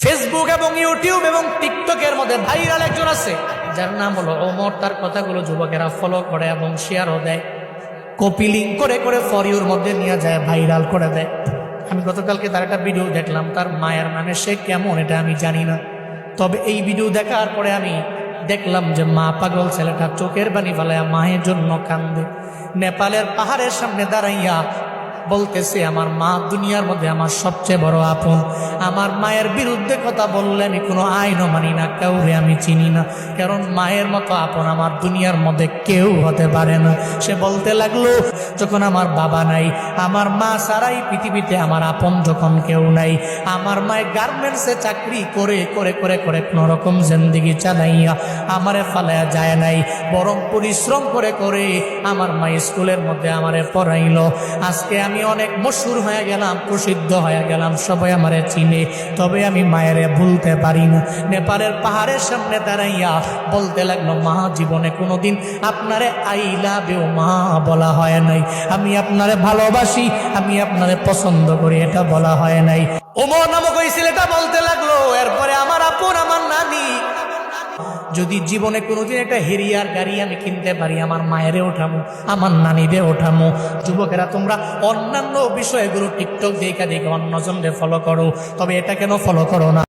Facebook এবং YouTube এবং টিকটকের মধ্যে ভাইরাল একজন আছে যার নাম হলো ওমর। তার কথাগুলো যুবকেরা ফলো করে এবং শেয়ারও দেয়, কপি লিঙ্ক করে করে ফর ইউর মধ্যে নিয়ে যায়, ভাইরাল করে দেয়। আমি গতকালকে তার একটা ভিডিও দেখলাম, তার মায়ের মানে সে কেমন এটা আমি জানি না, তবে এই ভিডিও দেখার পরে আমি দেখলাম যে মা পাগল ছেলেটা চোখের পানি ফেলায়া মায়ের জন্য কান্দে। নেপালের পাহাড়ের সামনে দাঁড়াইয়া বলতেছে, আমার মা দুনিয়ার মধ্যে আমার সবচেয়ে বড় আপন। আমার মায়ের বিরুদ্ধে কথা বললে আমি কোনো আইনও মানি না, কাউরে আমি চিনি না, কারণ মায়ের মতো আপন আমার দুনিয়ার মধ্যে কেউ হতে পারে না। সে বলতে লাগলো, যখন আমার বাবা নাই, আমার মা ছাড়াই পৃথিবীতে আমার আপন যখন কেউ নাই, আমার মায়ের গার্মেন্টসে চাকরি করে করে করে করে কোনো রকম জিন্দেগি চালাইয়া আমারে ফালায়া যায় নাই, বরং পরিশ্রম করে করে আমার মা স্কুলের মধ্যে আমারে পড়াইলো। আজকে আমি অনেক মশহুর হয়ে গেলাম, প্রসিদ্ধ হয়ে গেলাম, সবাই আমারে চিনে, তবে আমি মায়েরে ভুলতে পারি না। নেপালের পাহাড়ের সামনে দাঁড়াইয়া বলতে লাগলো, মা জীবনে কোনোদিন আপনারে আই লাভ ইউ মা বলা হয় নাই, আমি আপনারে ভালোবাসি, আমি আপনারে পছন্দ করি, এটা বলা হয় নাই। ওমর নামক ওই ছেলেটা বলতে লাগলো, এরপরে আমার আপন আমার নানি, যদি জীবনে কোনোদিন একটা হেরিয়ার গাড়ি আমি কিনতে পারি, আমার মায়েরে ওঠামো, আমার নানিরে ওঠামো। যুবকেরা, তোমরা অন্যান্য বিষয়গুলো টিকটক দেখা দেখে অন্যজনদের ফলো করো, তবে এটা কেন ফলো করো না?